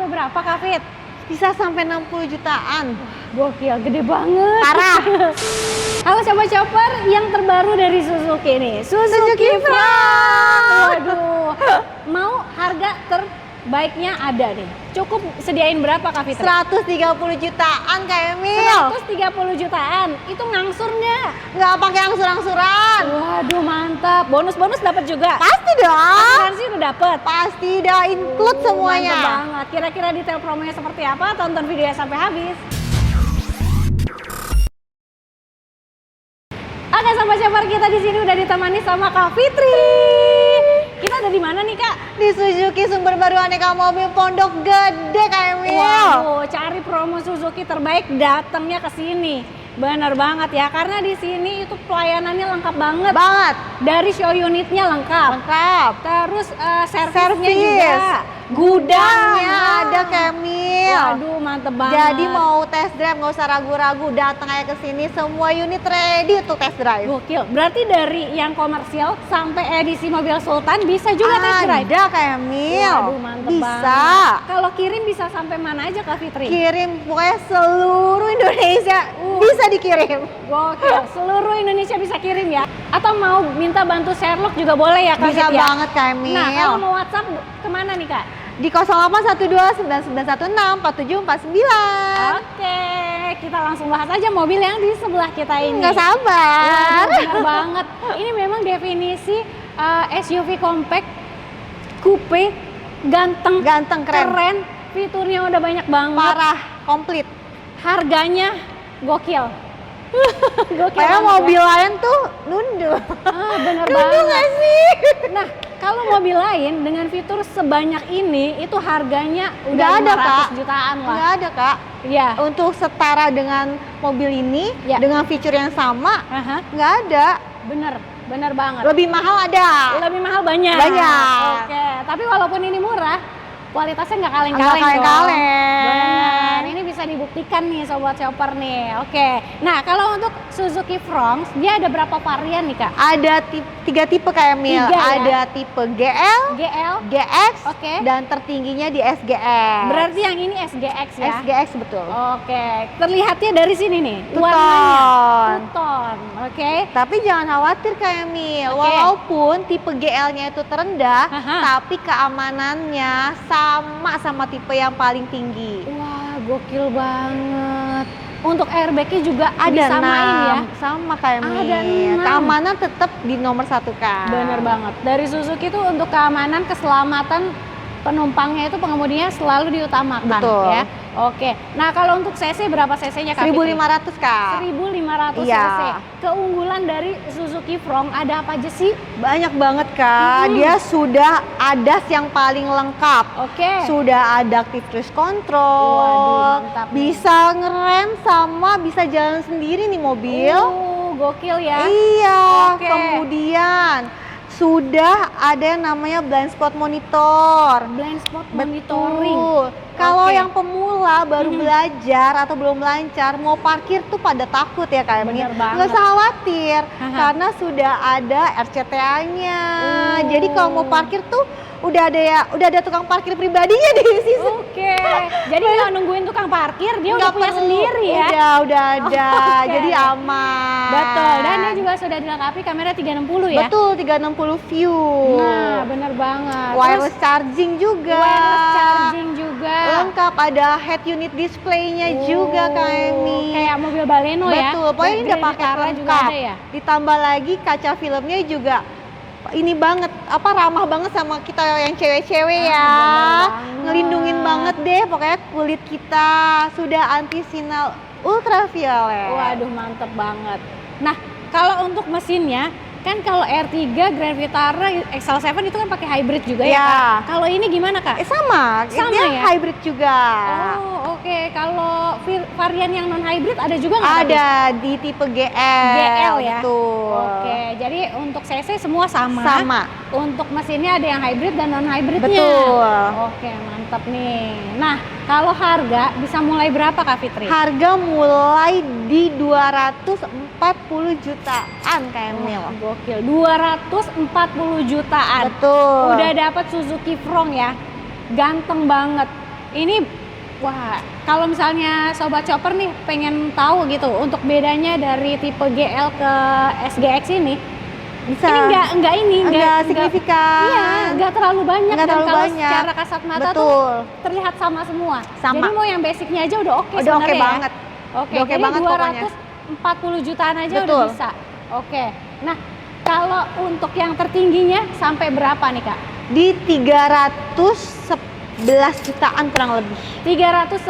berapa Kak Fit? Bisa sampai 60 jutaan. Gokil, gede banget. Parah. Halo Sobat Chopper, yang terbaru dari Suzuki nih, Suzuki Front. Waduh, mau harga terbaiknya ada nih. Cukup sediain berapa Kak Fitri? 130 jutaan Kak Emil. 130 jutaan, itu ngangsur nggak? Nggak pakai angsur-angsuran. Waduh mantap, bonus-bonus dapat juga? Pasti dong. Asuransi udah dapet? Pasti dah include semuanya. Mantap banget, kira-kira detail promonya seperti apa? Tonton videonya sampai habis. Oke Sobat Chopper, kita di sini udah ditemani sama Kak Fitri. Kita ada di mana nih Kak? Di Suzuki Sumber Baru Aneka Mobil Pondok Gede Kak Emil. Waduh, cari promo Suzuki terbaik datangnya ke sini. Bener banget ya, karena di sini itu pelayanannya lengkap banget. Dari show unitnya lengkap. Terus servisnya juga. Gudangnya ada Kak Emil. Waduh, mantep banget. Jadi mau test drive nggak usah ragu-ragu, datang aja ke sini, semua unit ready untuk test drive. Gokil. Berarti dari yang komersial sampai edisi mobil Sultan bisa juga test drive. Ada Kak Emil. Waduh, mantep bisa banget. Kalau kirim bisa sampai mana aja Kak Fitri? Kirim pokoknya seluruh Indonesia bisa dikirim. Gokil, seluruh Indonesia bisa kirim ya. Atau mau minta bantu Sherlock juga boleh ya Kak Bisa Fit, ya? banget Kak Emil. Nah, kalau mau WhatsApp kemana nih Kak? Di 081299164749. Oke, kita langsung bahas aja mobil yang di sebelah kita ini. Nggak sabar. Bener banget. Ini memang definisi SUV compact, coupe, ganteng, keren, fiturnya udah banyak banget. Parah, komplit. Harganya gokil. Gokil. Kayak mobil lain tuh nunduk. Bener nunduk banget. nggak sih? Nah, kalau mobil lain dengan fitur sebanyak ini, itu harganya udah ada 500 Kak. jutaan lah. Nggak ada Kak. Iya. Untuk setara dengan mobil ini, dengan fitur yang sama, nggak ada. Bener banget. Lebih mahal ada. Lebih mahal banyak. Oke, tapi walaupun ini murah, kualitasnya nggak kaleng-kaleng dong. Benar, ini bisa dibuktikan nih Sobat Chopper nih. Oke, nah kalau untuk Suzuki Fronx, dia ada berapa varian nih Kak? Ada tiga tipe Kak Emil. Ada tipe GL, GX, dan tertingginya di SGX. Berarti yang ini SGX ya? SGX betul. Oke, terlihatnya dari sini nih, warnanya two-tone. Oke. Tapi jangan khawatir Kak Emil, walaupun tipe GL-nya itu terendah, tapi keamanannya sama tipe yang paling tinggi. Wah, gokil banget. Untuk airbag-nya juga ada disamain ya? Sama Kak Emil. Ada 6. Keamanan tetap di nomor 1 Kak. Bener banget. Dari Suzuki itu untuk keamanan, keselamatan penumpangnya itu pengemudinya selalu diutamakan. Betul. Ya. Oke. Nah, kalau untuk cc berapa cc-nya Kak? 1500 Kak. 1500 cc. Keunggulan dari Suzuki Fronx ada apa aja sih? Banyak banget Kak. Dia sudah ADAS yang paling lengkap. Sudah ada active cruise control. Waduh, bisa ngerem sama bisa jalan sendiri nih mobil. Gokil ya. Iya. Kemudian sudah ada yang namanya blind spot monitor. Blind spot monitoring. Kalau yang pemula baru belajar atau belum lancar mau parkir tuh pada takut ya Kak Emil. Nggak usah khawatir karena sudah ada RCTA-nya. Jadi kalau mau parkir tuh udah ada tukang parkir pribadinya di sini. Jadi nggak nungguin tukang parkir, dia udah punya sendiri ya. Udah ada. Jadi aman. Betul. Dan dia juga sudah dilengkapi kamera 360 ya. Betul, 360 view. Nah, bener banget. Wireless charging juga. Lengkap, ada head unit display-nya juga Kak Emi. Kayak mobil Baleno ya. Betul. Pokoknya ini udah pakai lengkap. Ditambah lagi kaca filmnya juga ini banget, ramah banget sama kita yang cewek-cewek ya. Ngelindungin banget deh pokoknya kulit kita. Sudah anti sinar ultraviolet. Waduh, mantep banget. Nah, kalau untuk mesinnya, kan kalau R3 Grand Vitara XL7 itu kan pakai hybrid juga ya Kak? Kalau ini gimana Kak? Sama dia ya? Hybrid juga. Kalau varian yang non hybrid ada juga nggak? Ada di tipe GL ya? Betul. Jadi untuk cc semua sama. Untuk mesinnya ada yang hybrid dan non hybridnya. Betul. Mantap nih. Nah, kalau harga bisa mulai berapa Kak Fitri? Harga mulai di 240 jutaan Kak Emil. Gokil, 240 jutaan. Betul. Udah dapat Suzuki Fronx ya. Ganteng banget. ini wah, kalau misalnya Sobat Chopper nih pengen tahu gitu untuk bedanya dari tipe GL ke SGX ini, Bisa. ini enggak signifikan. Iya, enggak terlalu banyak Nggak dan terlalu kalau banyak. secara kasat mata Betul. tuh terlihat sama semua. Sama. Jadi mau yang basicnya aja udah oke Udah sebenarnya oke ya. banget. Oke, Udah oke jadi banget pokoknya. 240 jutaan aja udah Betul. bisa. Oke. Nah, kalau untuk yang tertingginya sampai berapa nih, Kak? Di 311 jutaan kurang lebih. 311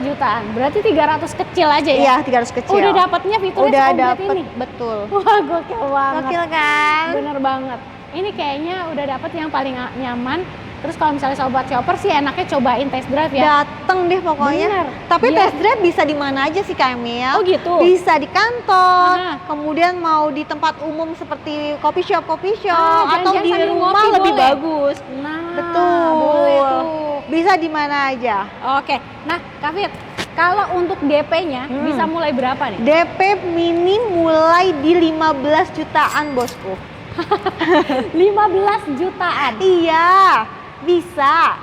jutaan. Berarti 300 kecil aja ya? Iya, 300 kecil. Udah dapatnya fiturnya Udah sekomplit dapet, ini. betul. Wah, gokil banget. Gokil kan? Bener banget. Ini kayaknya udah dapet yang paling nyaman. Terus kalau misalnya Sobat Chopper sih enaknya cobain test drive ya. Dateng deh pokoknya. Bener. Tapi Iya. test drive bisa di mana aja sih Kak Emil? Oh gitu? Bisa di kantor, Aha. kemudian mau di tempat umum seperti coffee shop, Ah, atau janjian di sambil rumah ngopi lebih boleh? bagus. Nah, Betul. boleh tuh. Bisa di mana aja. Oke. Nah, Kak Fit, kalau untuk DP-nya bisa mulai berapa nih? DP mini mulai di 15 jutaan bosku. 15 jutaan. Iya, bisa.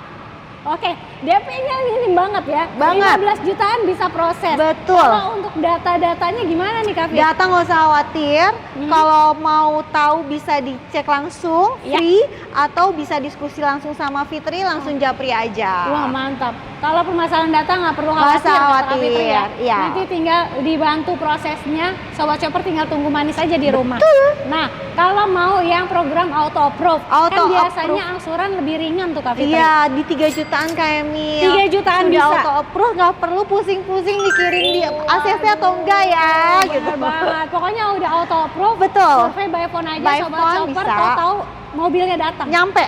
Oke, DP-nya minim banget ya. Banget. 15 jutaan bisa proses. Betul. Kalau untuk data-datanya gimana nih Kak Fit? Data nggak usah khawatir, kalau mau tahu bisa dicek langsung, Ya. free, atau bisa diskusi langsung sama Fitri, langsung japri aja. Wah mantap. Kalau permasalahan data nggak perlu Nggak khawatir, usah kata Kak khawatir, Fitri ya. iya. Nanti tinggal dibantu prosesnya. Sobat Chopper tinggal tunggu manis aja di rumah. Nah, kalau mau yang program auto approve, kan Auto biasanya angsuran lebih ringan tuh Kak Fitri. Iya, di 3 jutaan Kak Emil. 3 jutaan Sudah bisa. auto approve, nggak perlu pusing-pusing mikirin di ACC atau enggak ya, gitu. Bener banget. Pokoknya udah auto approve. Betul. Survei by phone aja By Sobat phone Chopper, bisa. tahu-tahu mobilnya datang. Nyampe.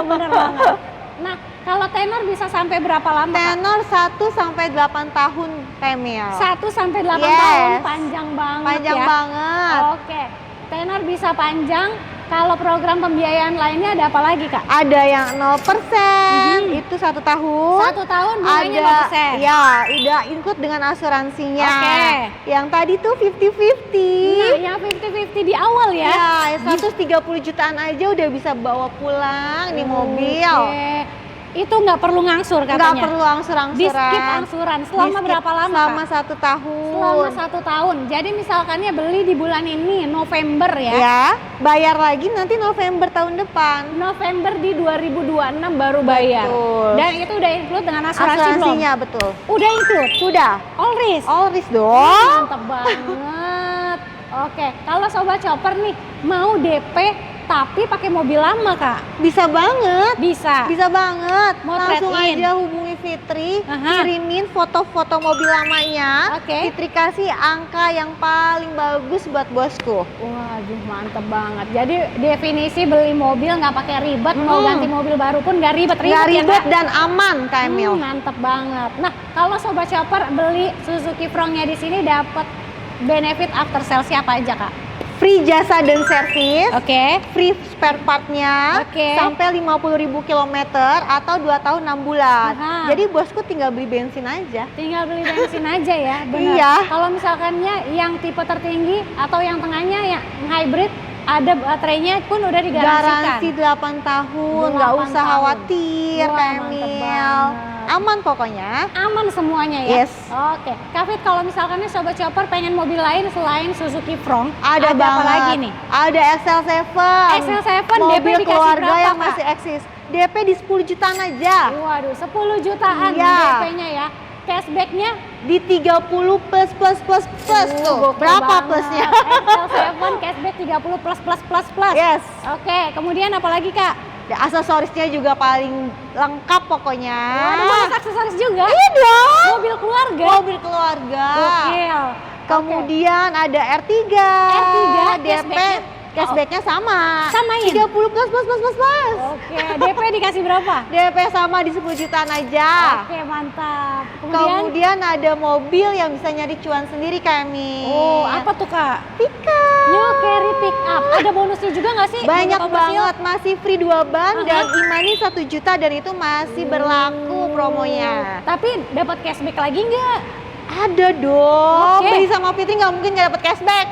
Bener banget. Nah, kalau tenor bisa sampai berapa lama? Kak? Tenor 1 sampai 8 tahun Kak Emil. 1 sampai 8 Yes. tahun, panjang banget Panjang ya. banget. Oke, tenor bisa panjang. Kalau program pembiayaan lainnya ada apa lagi Kak? Ada yang 0%, itu 1 tahun. 1 tahun bunganya Ada, 0%. ya, udah include dengan asuransinya. Oke. Yang tadi tuh 50-50. Nah, yang 50-50 di awal ya. Ya, 130 jutaan aja udah bisa bawa pulang nih mobil. Oke. Itu nggak perlu ngangsur katanya. Nggak perlu angsuran. Di skip angsuran. Selama Di skip berapa lama Selama Kak? 1 tahun. Selama 1 tahun. Jadi misalkannya beli di bulan ini November ya. Ya, bayar lagi nanti November tahun depan. November di 2026 baru bayar. Betul. Dan itu udah include dengan asuransi belum? Asuransinya betul. Udah include. Sudah. All risk. All risk dong. Mantap banget. Oke, kalau Sobat Chopper nih mau DP tapi pakai mobil lama Kak? Bisa banget. Bisa. Bisa banget. Mau Langsung trade-in? aja hubungi Fitri, Aha. kirimin foto-foto mobil lamanya. Oke. Fitri kasih angka yang paling bagus buat bosku. Waduh mantep banget. Jadi definisi beli mobil nggak pakai ribet, mau ganti mobil baru pun nggak ribet-ribet Nggak ya ribet Kak? dan aman, Kak Emil. Mantep banget. Nah kalau Sobat Chopper beli Suzuki Front-nya di sini dapat benefit after sales siapa aja Kak? Free jasa dan servis. Oke. Free spare partnya Oke. sampai 50.000 kilometer atau 2 tahun 6 bulan. Aha. Jadi bosku tinggal beli bensin aja. Tinggal beli bensin aja ya, benar. Iya. Kalau misalkannya yang tipe tertinggi atau yang tengahnya yang hybrid ada baterainya pun udah digaransikan. Garansi 8 tahun, nggak 8 usah tahun. khawatir, Wah, Kak mantep Emil. banget. Aman pokoknya. Aman semuanya ya. Yes. Oke, Kak Fit, kalau misalkannya Sobat Chopper pengen mobil lain selain Suzuki Front, Ada apa banget. lagi nih? Ada XL7. XL7 DP mobil dikasih keluarga berapa, yang Kak? masih eksis. DP di 10 jutaan aja. Waduh, 10 jutaan Iya. DP-nya ya. Cashback-nya Di 30 plus tuh. gokil Berapa banget. plusnya? XL7 cashback 30 plus. Yes. Oke, kemudian apa lagi Kak? Aksesorisnya juga paling lengkap pokoknya. Ada bonus aksesoris juga. Iya dong. Mobil keluarga. Mobil keluarga. Gokil. Kemudian ada R3. R3, DP. cashback-nya? Cashbacknya sama. Samain? 30 plus. Oke, DP dikasih berapa? DP sama di 10 jutaan aja. Oke, mantap. Kemudian ada mobil yang bisa nyari cuan sendiri kami. Oh, apa tuh Kak? Pickup. New Carry Pick Up. Ada bonusnya juga nggak sih? Banyak Mobil komersil? banget, masih free 2 ban Aha. dan imani 1 juta dan itu masih berlaku promonya. Tapi dapat cashback lagi nggak? Ada dong. Oke. Beli sama Fitri nggak mungkin nggak dapet cashback.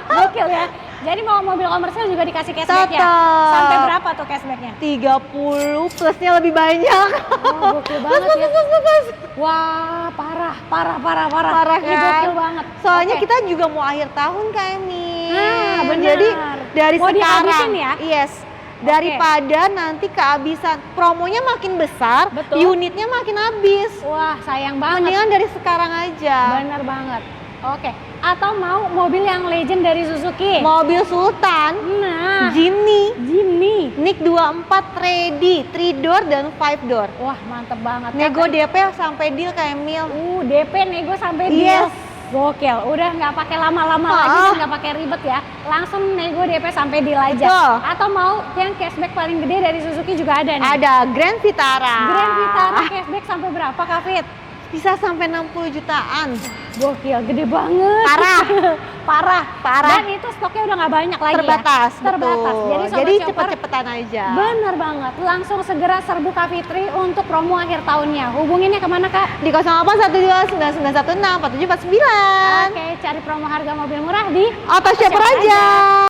Gokil ya. Jadi mau mobil komersial juga dikasih cashback ya? Tetap. Sampai berapa tuh cashbacknya? 30 plusnya lebih banyak. Oh, gokil banget ya. Plus. Wah, parah. Parah Ini kan? gokil banget. Soalnya Oke. kita juga mau akhir tahun Kak Emi. Nah, benar. Jadi dari Mau sekarang, dihabisin ya? yes. Daripada nanti kehabisan, promonya makin besar, Betul. unitnya makin habis. Wah, sayang banget. Mendingan dari sekarang aja. Bener banget. Oke. Atau mau mobil yang legend dari Suzuki? Mobil Sultan, Nah, Jimny, Jimny. NIK 24 ready, 3 door dan 5 door. Wah, mantep banget. Nego DP sampai deal Kak Emil. DP nego sampai Yes. deal. Gokil, udah nggak pakai lama-lama lagi dan nggak pakai ribet ya. Langsung nego DP sampai deal aja. Betul. Atau mau yang cashback paling gede dari Suzuki juga ada nih. Ada Grand Vitara. Grand Vitara cashback sampai berapa, Kak Fit? Bisa sampai 60 jutaan. Gokil, gede banget. Parah. Dan itu stoknya udah nggak banyak lagi Terbatas, ya. Terbatas. betul. Jadi, Jadi Sobat Shopper, cepet-cepetan aja. bener banget. Langsung segera serbu Kak Fitri untuk promo akhir tahunnya. Hubunginnya kemana, Kak? Di 081299164749. Oke, cari promo harga mobil murah di Auto Shopper aja.